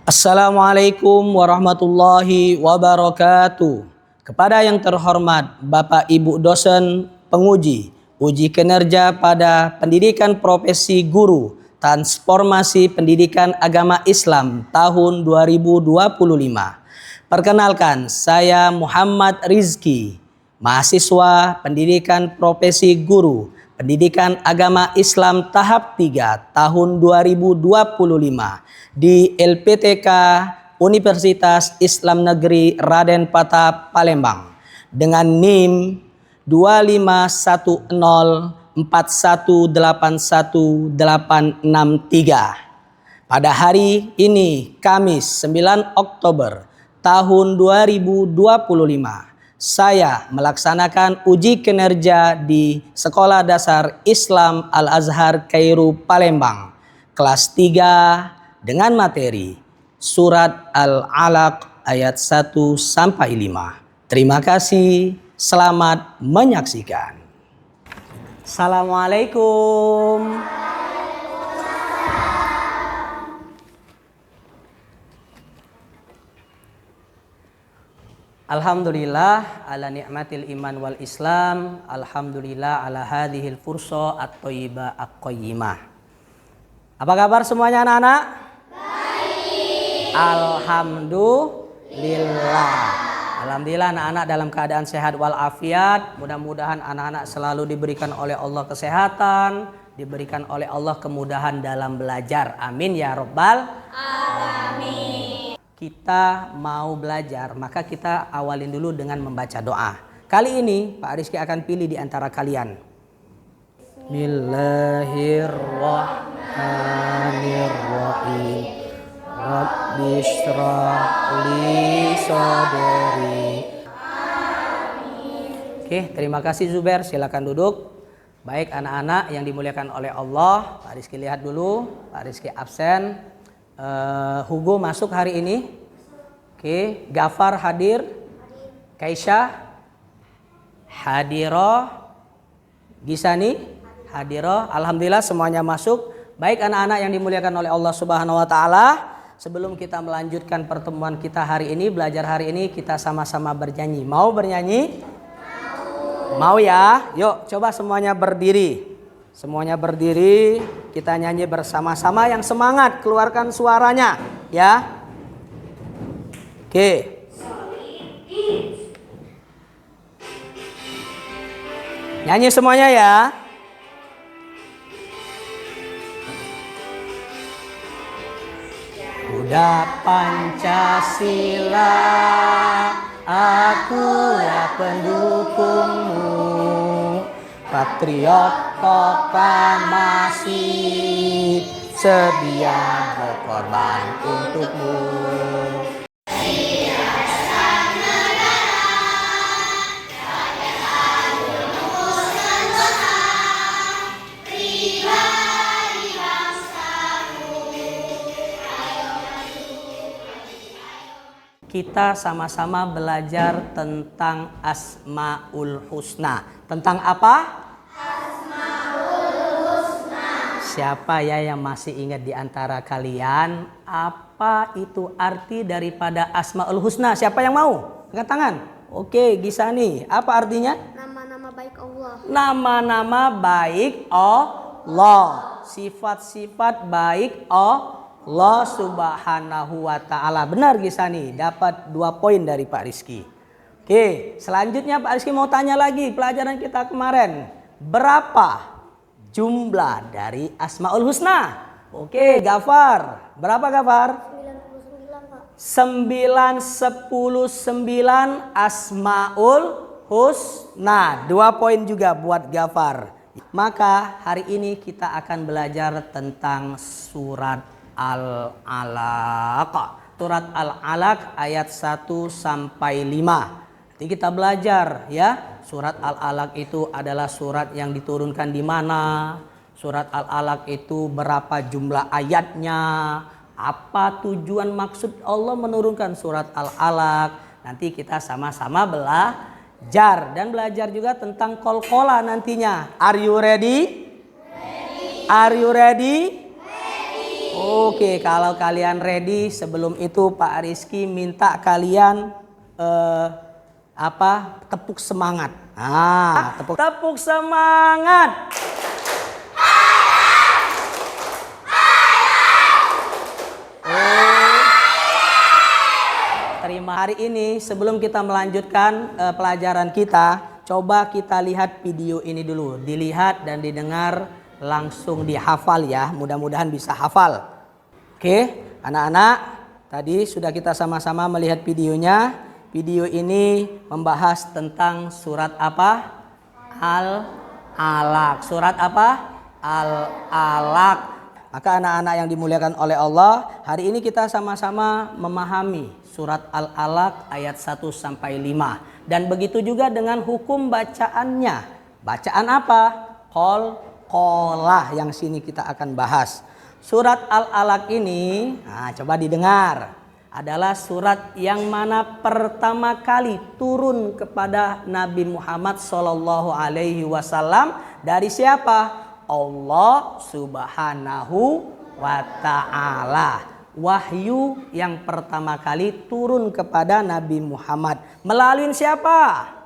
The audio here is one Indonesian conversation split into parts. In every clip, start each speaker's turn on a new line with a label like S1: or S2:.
S1: Assalamualaikum warahmatullahi wabarakatuh. Kepada yang terhormat Bapak Ibu dosen penguji uji kinerja pada pendidikan profesi guru transformasi pendidikan agama Islam tahun 2025. Perkenalkan, saya Muhammad Rizki, mahasiswa pendidikan profesi guru pendidikan agama Islam tahap 3 tahun 2025 di LPTK Universitas Islam Negeri Raden Patah Palembang dengan NIM 25184181863. Pada hari ini Kamis 9 Oktober tahun 2025 saya melaksanakan uji kinerja di Sekolah Dasar Islam Al-Azhar Kairu Palembang kelas 3 dengan materi Surat Al-Alaq ayat 1 sampai 5. Terima kasih, selamat menyaksikan. Assalamualaikum. Alhamdulillah ala ni'matil iman wal islam. Alhamdulillah ala hadhil fursa at-thayyibah at-qayyimah. Apa kabar semuanya anak-anak? Alhamdulillah. Alhamdulillah anak-anak dalam keadaan sehat walafiat. Mudah-mudahan anak-anak selalu diberikan oleh Allah kesehatan, diberikan oleh Allah kemudahan dalam belajar. Amin ya rabbal alamin. Kita mau belajar, maka kita awalin dulu dengan membaca doa. Kali ini Pak Rizky akan pilih di antara kalian. Bismillahirrahmanirrahim. Rabbi shrah li sadri. Oke, terima kasih Zubair. Silakan duduk. Baik anak-anak yang dimuliakan oleh Allah, Pak Rizky lihat dulu. Pak Rizky absen. Hugo masuk hari ini. Oke, Gafar hadir. Kaisha hadiroh. Gisani hadiroh. Alhamdulillah semuanya masuk. Baik anak-anak yang dimuliakan oleh Allah Subhanahu wa taala. Sebelum kita melanjutkan pertemuan kita hari ini, belajar hari ini, kita sama-sama bernyanyi. Mau bernyanyi? Mau ya? Yuk coba semuanya berdiri. Semuanya berdiri, kita nyanyi bersama-sama. Yang semangat keluarkan suaranya ya. Oke. Nyanyi semuanya ya. Udah Pancasila, akulah pendukungmu. Patriot proklamasi, sedia berkorban untukmu. Kita sama-sama belajar tentang Asmaul Husna. Tentang apa? Asmaul Husna. Siapa ya yang masih ingat di antara kalian apa itu arti daripada Asmaul Husna? Siapa yang mau? Angkat tangan. Oke, Gisani. Apa artinya?
S2: Nama-nama baik Allah.
S1: Nama-nama baik Allah. Sifat-sifat baik Allah Subhanahu wa ta'ala. Benar Gisani, dapat 2 poin dari Pak Rizky. Oke, selanjutnya Pak Rizky mau tanya lagi pelajaran kita kemarin. Berapa jumlah dari Asmaul Husna? Oke, Gafar. Berapa Gafar?
S2: 99 Pak.
S1: 9, 10, 9 Asmaul Husna. 2 poin juga buat Gafar. Maka hari ini kita akan belajar tentang surat Al-Alaq. Surat Al-Alaq ayat 1 sampai 5. Nanti kita belajar ya. Surat Al-Alaq itu adalah surat yang diturunkan di mana? Surat Al-Alaq itu berapa jumlah ayatnya? Apa tujuan maksud Allah menurunkan surat Al-Alaq? Nanti kita sama-sama belajar dan belajar juga tentang qalqalah nantinya. Are you ready? Ready. Are you ready? Oke, kalau kalian ready, sebelum itu Pak Rizky minta kalian tepuk semangat. Tepuk semangat. Terima. Hari ini sebelum kita melanjutkan pelajaran kita, coba kita lihat video ini dulu. Dilihat dan didengar, langsung dihafal ya. Mudah-mudahan bisa hafal. Oke, anak-anak, tadi sudah kita sama-sama melihat videonya. Video ini membahas tentang surat apa? Al-Alaq. Surat apa? Al-Alaq. Maka anak-anak yang dimuliakan oleh Allah, hari ini kita sama-sama memahami surat Al-Alaq ayat 1 sampai 5. Dan begitu juga dengan hukum bacaannya. Bacaan apa? Qalqalah yang sini kita akan bahas. Surat Al-Alaq ini, coba didengar. Adalah surat yang mana pertama kali turun kepada Nabi Muhammad SAW dari siapa? Allah Subhanahu wa Ta'ala. Wahyu yang pertama kali turun kepada Nabi Muhammad melalui siapa?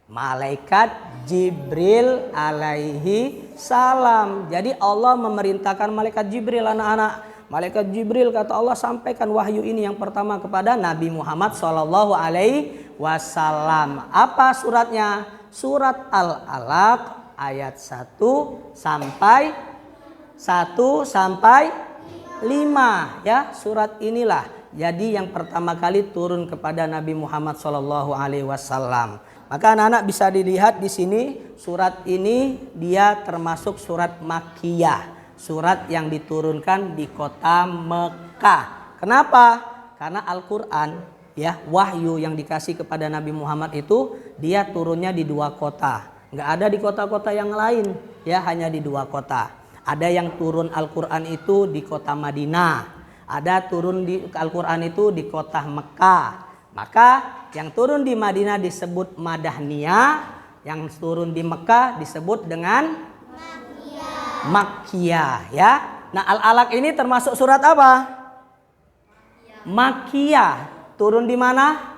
S1: Malaikat Jibril alaihi salam. Jadi Allah memerintahkan malaikat Jibril, anak-anak. Malaikat Jibril kata Allah sampaikan wahyu ini yang pertama kepada Nabi Muhammad sallallahu alaihi wasallam. Apa suratnya? Surat Al-Alaq ayat 1 sampai 5 ya. Surat inilah jadi yang pertama kali turun kepada Nabi Muhammad sallallahu alaihi wasallam. Maka anak-anak bisa dilihat di sini, surat ini dia termasuk surat Makkiyah. Surat yang diturunkan di kota Mekah. Kenapa? Karena Al-Quran ya, wahyu yang dikasih kepada Nabi Muhammad itu dia turunnya di 2 kota. Nggak ada di kota-kota yang lain ya, hanya di 2 kota. Ada yang turun Al-Quran itu di kota Madinah. Ada turun di Al-Quran itu di kota Mekah. Maka yang turun di Madinah disebut Madaniyah, yang turun di Mekah disebut dengan Makkiyah ya. Nah, Al-Alaq ini termasuk surat apa? Makkiyah. Turun di mana?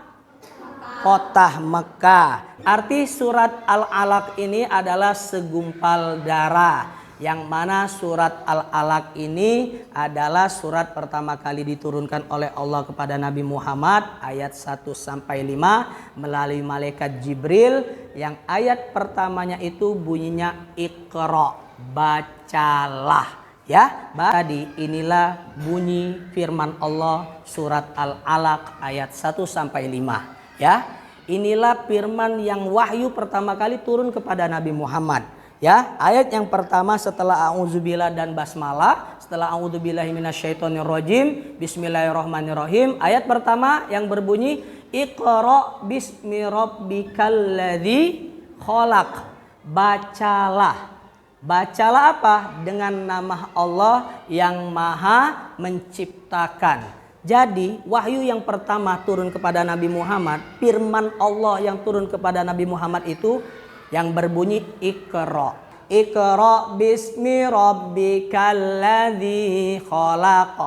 S1: Kota Mekah. Arti surat Al-Alaq ini adalah segumpal darah. Yang mana surat Al-Alaq ini adalah surat pertama kali diturunkan oleh Allah kepada Nabi Muhammad ayat 1 sampai 5 melalui malaikat Jibril, yang ayat pertamanya itu bunyinya Iqra, bacalah ya. Tadi inilah bunyi firman Allah surat Al-Alaq ayat 1 sampai 5 ya. Inilah firman yang wahyu pertama kali turun kepada Nabi Muhammad ya. Ayat yang pertama setelah a'udzubillah dan basmalah, setelah a'udzubillahi minasyaitonirrajim, bismillahirrahmanirrahim, ayat pertama yang berbunyi Iqra bismi rabbikal ladzi khalaq, bacalah. Bacalah apa? Dengan nama Allah yang maha menciptakan. Jadi wahyu yang pertama turun kepada Nabi Muhammad, firman Allah yang turun kepada Nabi Muhammad itu yang berbunyi Iqra. Iqra bismi rabbikal ladzi khalaq.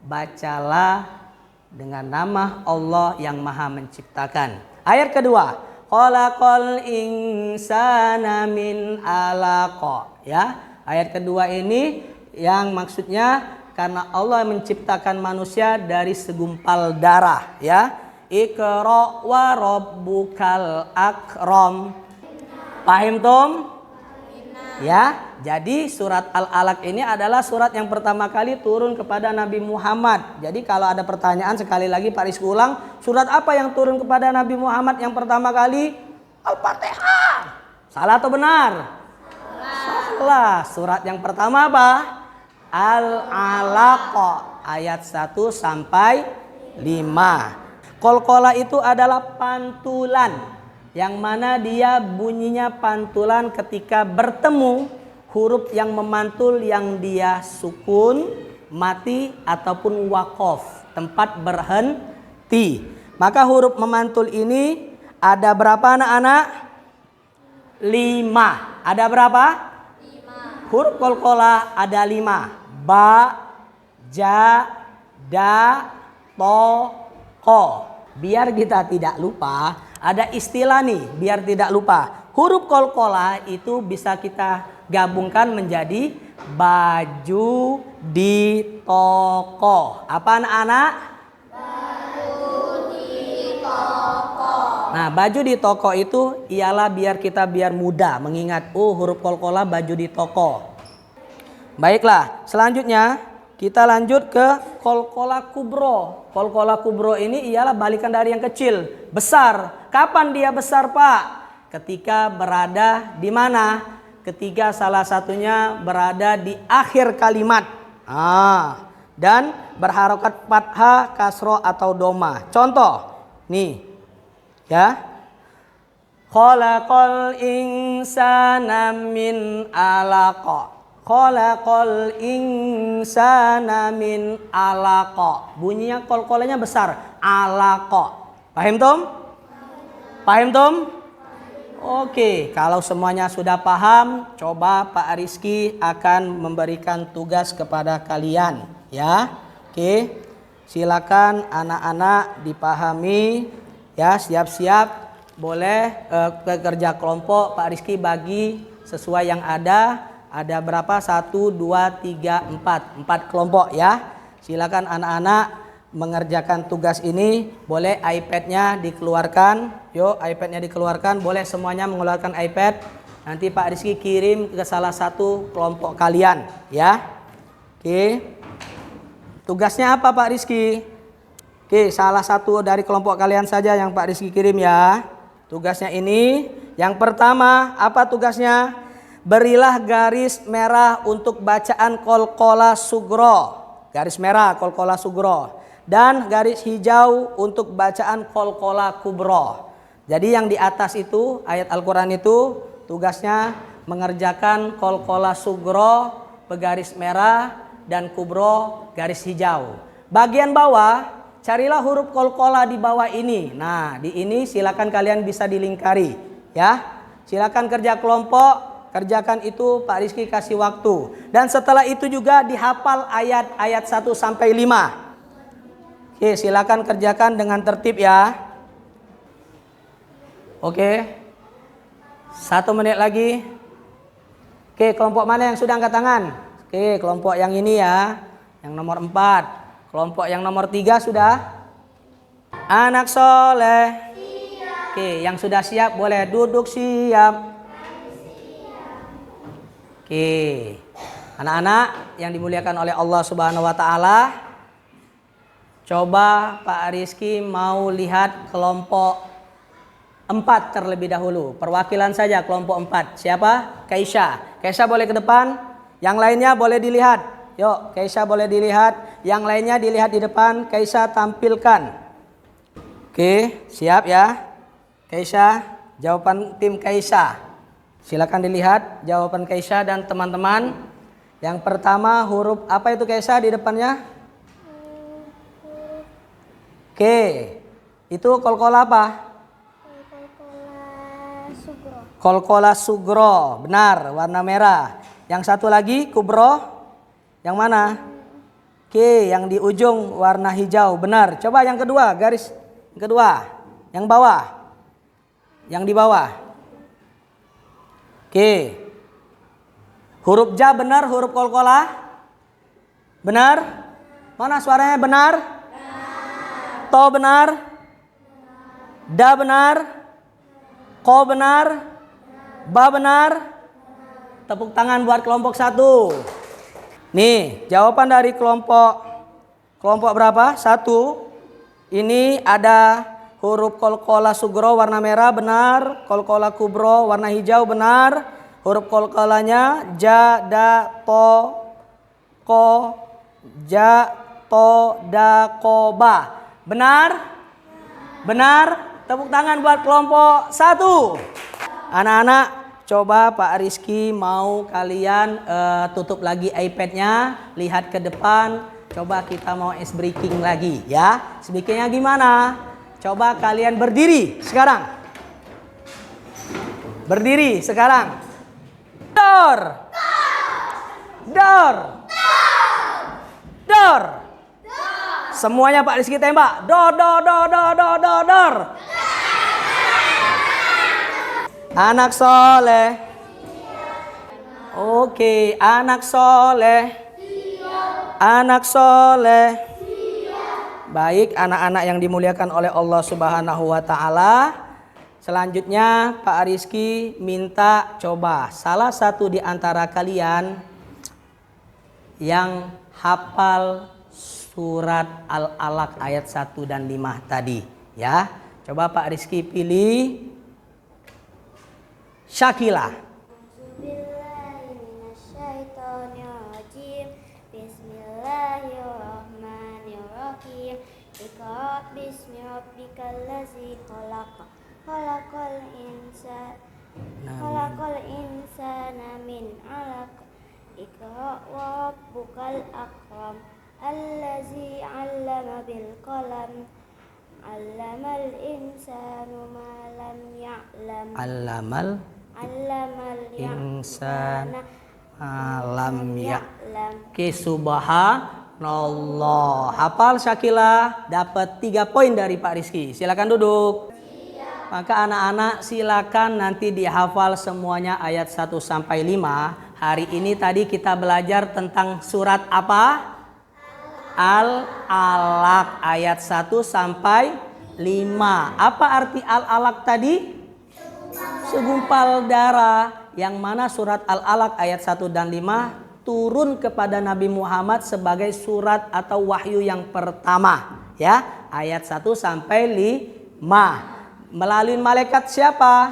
S1: Bacalah dengan nama Allah yang maha menciptakan. Ayat kedua, khalaqal insana min alaq. Ya, ayat kedua ini yang maksudnya karena Allah menciptakan manusia dari segumpal darah ya. Iqra wa rabbukal akram. Paham Tom? Ya, jadi surat Al-Alaq ini adalah surat yang pertama kali turun kepada Nabi Muhammad. Jadi kalau ada pertanyaan sekali lagi Pak Rizky ulang, surat apa yang turun kepada Nabi Muhammad yang pertama kali? Al-Fatihah. Salah atau benar? Salah. Surat yang pertama apa? Al-Alaq ayat 1 sampai 5. Qalqalah itu adalah pantulan, yang mana dia bunyinya pantulan ketika bertemu huruf yang memantul yang dia sukun, mati ataupun waqaf, tempat berhenti. Maka huruf memantul ini ada berapa anak-anak? 5. Ada berapa? 5. Huruf qalqalah ada 5. Ba, ja, da, to, ko. Biar kita tidak lupa, ada istilah nih biar tidak lupa. Huruf qalqalah itu bisa kita gabungkan menjadi baju di toko. Apa anak-anak? Nah, baju di toko itu ialah biar mudah mengingat, oh huruf qalqalah baju di toko. Baiklah, selanjutnya kita lanjut ke qalqalah kubro. Qalqalah kubro ini ialah balikan dari yang kecil, besar. Kapan dia besar, Pak? Ketika berada di mana? Ketika salah satunya berada di akhir kalimat. Dan berharokat fathah, kasroh atau doma. Contoh, nih. Ya. Khalaqal insana min alaqa. Khalaqal insana min alaqa. Bunyinya qalqalahnya besar. Alaqa. Paham Tom? Paham Tom? Oke, kalau semuanya sudah paham, coba Pak Rizky akan memberikan tugas kepada kalian, ya. Oke. Silakan anak-anak dipahami, ya, siap-siap. Boleh kerja kelompok Pak Rizky bagi sesuai yang ada. Ada berapa? 1, 2, 3, 4. 4 kelompok, ya. Silakan anak-anak mengerjakan tugas ini. Boleh iPad-nya dikeluarkan. Yuk, iPad-nya dikeluarkan. Boleh semuanya mengeluarkan iPad. Nanti Pak Rizky kirim ke salah satu kelompok kalian, ya. Oke. Tugasnya apa Pak Rizky? Oke, salah satu dari kelompok kalian saja yang Pak Rizky kirim, ya. Tugasnya ini, yang pertama, apa tugasnya? Berilah garis merah untuk bacaan qalqalah sugro. Garis merah qalqalah sugro. Dan garis hijau untuk bacaan qalqalah kubro. Jadi yang di atas itu, ayat Al-Quran itu, tugasnya mengerjakan qalqalah sugro bergaris merah dan kubro garis hijau. Bagian bawah, carilah huruf qalqalah di bawah ini. Nah, di ini silakan kalian bisa dilingkari, ya. Silakan kerja kelompok. Kerjakan itu, Pak Rizky kasih waktu. Dan setelah itu juga dihafal ayat-ayat 1 sampai 5. Oke, silakan kerjakan dengan tertib, ya. Oke. 1 menit lagi. Oke, kelompok mana yang sudah angkat tangan? Oke, kelompok yang ini, ya. Yang nomor 4. Kelompok yang nomor 3 sudah? Anak soleh. Oke, yang sudah siap boleh duduk siap. Oke, anak-anak yang dimuliakan oleh Allah Subhanahu wa Ta'ala, coba Pak Rizky mau lihat kelompok 4 terlebih dahulu. Perwakilan saja kelompok 4. Siapa? Kaisha. Kaisha boleh ke depan. Yang lainnya boleh dilihat. Yuk, Kaisha boleh dilihat. Yang lainnya dilihat di depan. Kaisha tampilkan. Oke, siap ya. Kaisha, jawaban tim Kaisha. Silakan dilihat jawaban Kaisha dan teman-teman. Yang pertama huruf apa itu Kaisha di depannya? Oke. Itu qalqalah apa?
S2: Qalqalah sugro.
S1: Qalqalah sugro. Benar, warna merah. Yang satu lagi kubro. Yang mana? Oke, yang di ujung warna hijau. Benar. Coba yang kedua, garis yang kedua. Yang bawah. Yang di bawah. Oke. Huruf ja benar, huruf qalqalah? Benar? Mana suaranya benar? Benar. To benar? Benar. Da benar? Benar. Ko benar? Benar. Ba benar? Benar. Tepuk tangan buat kelompok 1. Nih, jawaban dari kelompok berapa? 1. Ini ada huruf qalqalah sugro warna merah benar, qalqalah kubro warna hijau benar. Huruf qalqalahnya ja, da, to, ko, ja, to, da, ko, ba. Benar? Benar? Tepuk tangan buat kelompok 1. Anak-anak, coba Pak Rizky mau kalian tutup lagi iPad-nya, lihat ke depan. Coba kita mau ice breaking lagi, ya. Speakingnya gimana? Coba kalian berdiri sekarang. Berdiri sekarang. Dor. Dor. Dor. dor. Semuanya Pak Rizky tembak. Dor. Anak soleh. Oke, anak soleh. Anak soleh. Baik, anak-anak yang dimuliakan oleh Allah Subhanahu wa Ta'ala. Selanjutnya Pak Rizky minta coba salah satu di antara kalian yang hafal surat Al-Alaq ayat 1 dan 5 tadi, ya. Coba Pak Rizky pilih Syakila.
S2: Bismillahirrahmanirrahim. Iqra bismi rabbikal ladzi khalaq. Khalaqal insana min 'alaq. Iqra wa rabbukal akram. Allazi 'allama bil qalam. 'Allamal insanu ma lam ya'lam.
S1: Allamal insana alam ya'lam. Oke, subhanallah. Hafal Syakila, dapat 3 poin dari Pak Rizky. Silakan duduk. Maka anak-anak silakan nanti dihafal semuanya ayat 1 sampai 5. Hari ini tadi kita belajar tentang surat apa? Al-Alaq ayat 1 sampai 5. Apa arti Al-Alaq tadi? Segumpal darah. Yang mana surat Al-Alaq ayat 1 dan 5 turun kepada Nabi Muhammad sebagai surat atau wahyu yang pertama, ya. Ayat 1 sampai 5. Melalui malaikat siapa?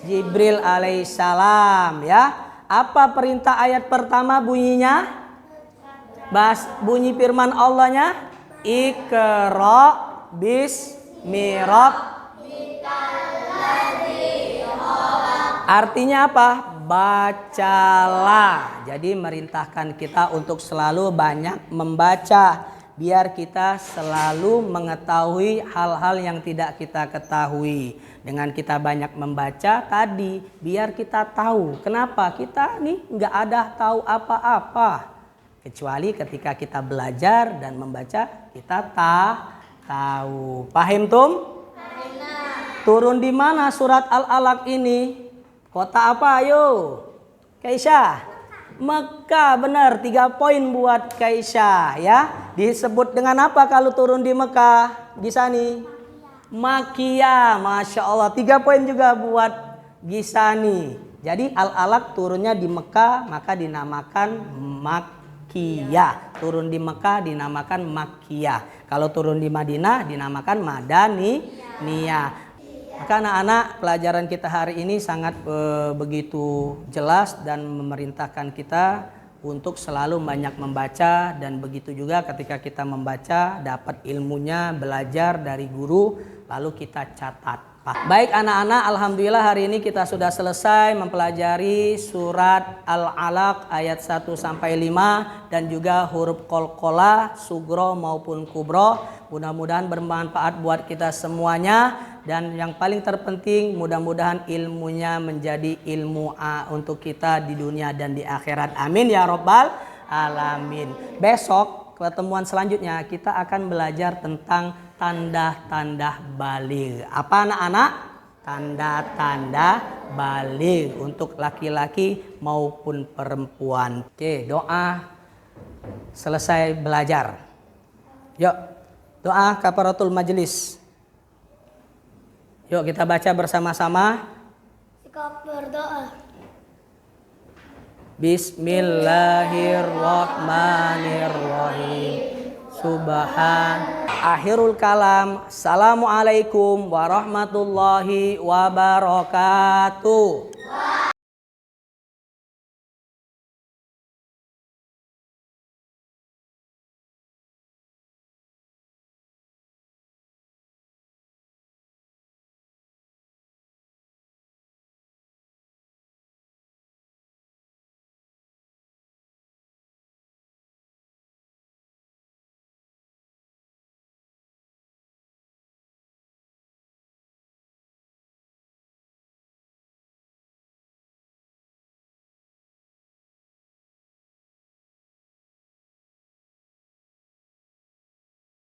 S1: Jibril alaihissalam, ya. Apa perintah ayat pertama bunyinya? Bunyi firman Allahnya, Iqra bismi artinya apa? Bacalah. Jadi merintahkan kita untuk selalu banyak membaca. Biar kita selalu mengetahui hal-hal yang tidak kita ketahui. Dengan kita banyak membaca tadi, biar kita tahu. Kenapa? Kita nih nggak ada tahu apa-apa. Kecuali ketika kita belajar dan membaca, kita tahu. Paham tum? Turun di mana surat Al-Alaq ini? Kota apa ayo? Kaisyah. Mekah, benar. 3 poin buat Kaisyah, ya. Disebut dengan apa kalau turun di Mekah? Gisani. Makkiyah. Masya Allah. 3 poin juga buat Gisani. Jadi Al-Alaq turunnya di Mekah, maka dinamakan Makkiyah. Turun di Mekah dinamakan Makkiyah. Kalau turun di Madinah dinamakan Madaniyah. Maka anak-anak, pelajaran kita hari ini sangat begitu jelas dan memerintahkan kita untuk selalu banyak membaca. Dan begitu juga ketika kita membaca, dapat ilmunya, belajar dari guru, lalu kita catat. Baik anak-anak, alhamdulillah hari ini kita sudah selesai mempelajari surat Al-Alaq ayat 1 sampai 5 dan juga huruf qalqalah, sugro maupun kubro. Mudah-mudahan bermanfaat buat kita semuanya, dan yang paling terpenting mudah-mudahan ilmunya menjadi ilmu untuk kita di dunia dan di akhirat. Amin ya robbal alamin. Besok pertemuan selanjutnya kita akan belajar tentang tanda-tanda baligh. Apa anak-anak? Tanda-tanda baligh untuk laki-laki maupun perempuan. Oke, doa selesai belajar. Yuk, doa kafaratul majelis. Yuk kita baca bersama-sama.
S2: Sikap berdoa.
S1: Bismillahirrahmanirrahim. Akhirul kalam. Assalamualaikum warahmatullahi wabarakatuh.